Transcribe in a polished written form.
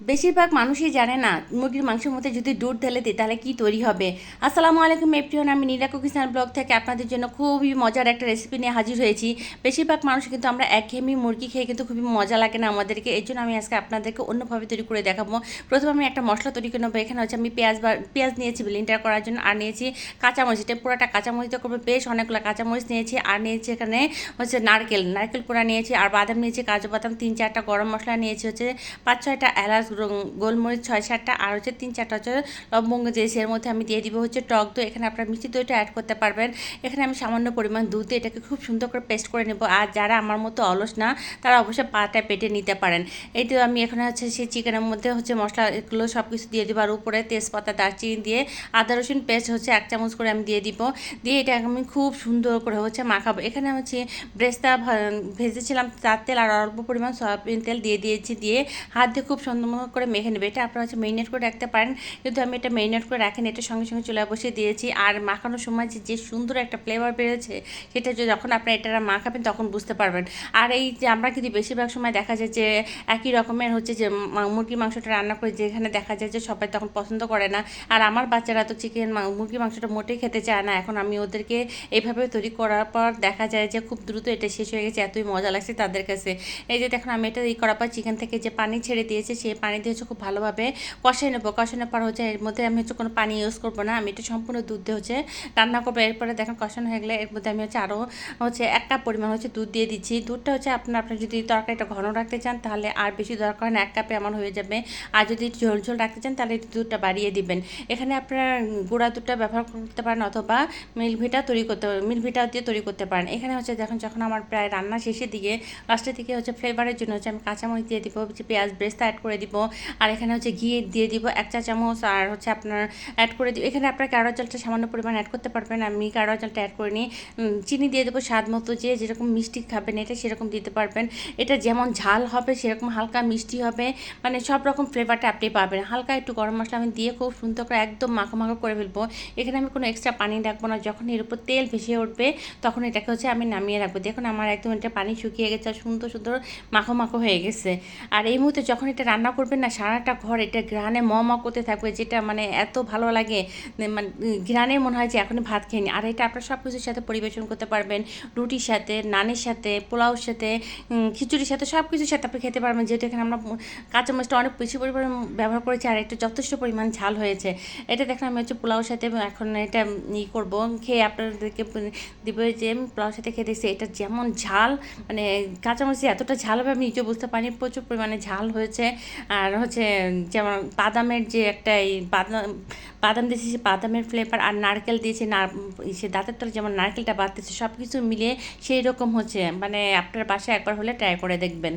বেশিরভাগ মানুষই জানে না মুরগির মাংসের মধ্যে যদি দুধ ঢেলে দিই তাহলে কি তৈরি হবে। আসসালামু আলাইকুম এভরিওয়ান, আমি নীলা কুকিং ব্লগ থেকে আপনাদের জন্য খুবই মজার একটা রেসিপি নিয়ে হাজির হয়েছি। বেশিরভাগ মানুষ কিন্তু আমরা একঘেয়েমি মুরগি খেয়ে কিন্তু খুবই মজা লাগে না আমাদেরকে, এই জন্য আমি আজকে আপনাদেরকে অন্যভাবে তৈরি করে দেখাবো। প্রথমে আমি একটা মশলা তৈরি করে নেবো। এখানে হচ্ছে আমি পেঁয়াজ নিয়েছি ব্লেন্ডার করার জন্য, আর নিয়েছি কাঁচামরিচ, এটা পুরোটা কাঁচামরিচ করবো, বেশ অনেকগুলো কাঁচামরিচ নিয়েছি। আর নিয়েছি এখানে হচ্ছে নারকেল কোড়া নিয়েছি, আর বাদাম নিয়েছি, কাজু বাদাম 3-4টা, গরম মশলা নিয়েছি হচ্ছে 5-6টা এলাচ, গোলমরিচ 6-7টা, আর হচ্ছে 3-4টা হচ্ছে লবঙ্গ দিয়েছি। এর মধ্যে আমি দিয়ে দিব হচ্ছে টক দই। এখানে আপনার মিষ্টি দইটা অ্যাড করতে পারবেন। এখানে আমি সামান্য পরিমাণ দুধ দিয়ে এটাকে খুব সুন্দর করে পেস্ট করে নেব। আর যারা আমার মতো অলস না তারা অবশ্যই পাটা পেটে নিতে পারেন। এই তো আমি এখানে হচ্ছে সেই চিকেনের মধ্যে হচ্ছে মশলা এগুলো সব কিছু দিয়ে দেবো, আর উপরে তেজপাতা দারচিনি দিয়ে আদা রসুন পেস্ট হচ্ছে 1 চামচ করে আমি দিয়ে দিব। দিয়ে এটা আমি খুব সুন্দর করে হচ্ছে মাখাবো। এখানে হচ্ছে ব্রেস্তা ভেজেছিলাম তার তেল আর অল্প পরিমাণ সয়াবিন তেল দিয়ে দিয়েছি, দিয়ে হাত দিয়ে খুব সুন্দর করে মেখে নেবে। এটা আপনারা হচ্ছে মেরিনেট করে রাখতে পারেন, কিন্তু আমি এটা মেরিনেট করে রাখিনি, এটা সঙ্গে সঙ্গে চুলায় বসিয়ে দিয়েছি। আর মাখানোর সময় যে সুন্দর একটা ফ্লেভার বেরোচ্ছে, সেটা যখন আপনারা এটা মাখাবেন তখন বুঝতে পারবেন। আর এই যে আমরা কিন্তু বেশিরভাগ সময় দেখা যায় যে একই রকমের হচ্ছে যে মুরগির মাংসটা রান্না করে, যেখানে দেখা যায় যে সবাই তখন পছন্দ করে না। আর আমার বাচ্চারা তো মুরগির মাংসটা মোটেই খেতে চায় না। এখন আমি ওদেরকে এইভাবে তৈরি করার পর দেখা যায় যে খুব দ্রুত এটা শেষ হয়ে গেছে, এতই মজা লাগছে তাদের কাছে। এই যে দেখুন আমি এটা করার পর চিকেন থেকে যে পানি ছেড়ে দিয়েছে, সেই পানি দিয়ে হচ্ছে খুব ভালোভাবে কষাই নেবো। কষানোর পর হচ্ছে এর মধ্যে আমি হচ্ছে কোনো পানি ইউজ করবো না, আমি এটা সম্পূর্ণ দুধ দিয়ে হচ্ছে রান্না করবো। এরপরে দেখেন কষানো হয়ে গেলে এর মধ্যে আমি হচ্ছে আরও হচ্ছে 1 কাপ পরিমাণ হচ্ছে দুধ দিয়ে দিচ্ছি। দুধটা হচ্ছে আপনার যদি তরকারিটা ঘন রাখতে চান তাহলে আর বেশি দরকার হয় না, 1 কাপে আমার হয়ে যাবে। আর যদি ঝোল ঝোল রাখতে চান তাহলে একটু দুধটা বাড়িয়ে দিবেন। এখানে আপনারা গুঁড়া দুধটা ব্যবহার করতে পারেন, অথবা মিল্ক ভিটা দিয়ে তৈরি করতে পারেন। এখানে হচ্ছে যখন আমার প্রায় রান্না শেষের দিকে লাস্টের দিকে হচ্ছে ফ্লেভারের জন্য হচ্ছে আমি কাঁচামরিচ দিয়ে দিব, হচ্ছে পেঁয়াজ ব্রেস্তা অ্যাড করে দিব, আর এখানে হচ্ছে ঘি দিয়ে দিব 1 চা চামচ, আর হচ্ছে আপনার অ্যাড করে দিব। এখানে আপনার কারো জলটা সামান্য পরিমাণ অ্যাড করতে পারবেন, আমি কারো জলটা অ্যাড করে নিই। চিনি দিয়ে দেবো স্বাদ মতো, যে যেরকম মিষ্টি খাবেন এটা সেরকম দিতে পারবেন। এটা যেমন ঝাল হবে সেরকম হালকা মিষ্টি হবে, মানে সব রকম ফ্লেভারটা আপনি পাবেন। হালকা একটু গরম মশলা আমি দিয়ে খুব সুন্দর করে একদম মাখো মাখো করে ফেলবো। এখানে আমি কোনো এক্সট্রা পানি রাখবো না, যখন এর উপর তেল ভেসে উঠবে তখন এটাকে হচ্ছে আমি নামিয়ে রাখবো। দেখুন আমার একদম এটা পানি শুকিয়ে গেছে, আর সুন্দর সুন্দর মাখো মাখো হয়ে গেছে। আর এই মুহূর্তে যখন এটা রান্না করবেন না, সারাটা ঘর এটা ঘ্রাণে করতে থাকবে, যেটা মানে এত ভালো লাগে, মানে ঘ্রাণে মনে হয় যে এখনই ভাত খেয়ে নি। আর এটা আপনার সব কিছুর সাথে পরিবেশন করতে পারবেন, রুটির সাথে, নানের সাথে, পোলাওর সাথে, খিচুড়ির সাথে, সব কিছুর সাথে আপনি খেতে পারবেন। যেহেতু এখানে আমরা কাঁচামরিচটা অনেক বেশি পরিমাণ ব্যবহার করেছি, আর এটা যথেষ্ট পরিমাণ ঝাল হয়েছে। এটা দেখেন আমি হচ্ছে পোলাওর সাথে এখন এটা করবো, খেয়ে আপনাদেরকে দিব যে আমি পোলাওর সাথে খেয়ে দেখছি এটা যেমন ঝাল, মানে কাঁচামরিচ এতটা ঝাল হবে আমি নিজেও বুঝতে পারিনি, প্রচুর পরিমাণে ঝাল হয়েছে। আর হচ্ছে যেমন বাদামের যে একটা এই বাদাম দিয়েছি, সে বাদামের ফ্লেভার, আর নারকেল দিয়েছি, সে দাঁতের তলে যেমন নারকেলটা বাড়তেছে, সব কিছু মিলিয়ে সেই রকম হচ্ছে। মানে আপনার বাসায় একবার হলে ট্রাই করে দেখবেন।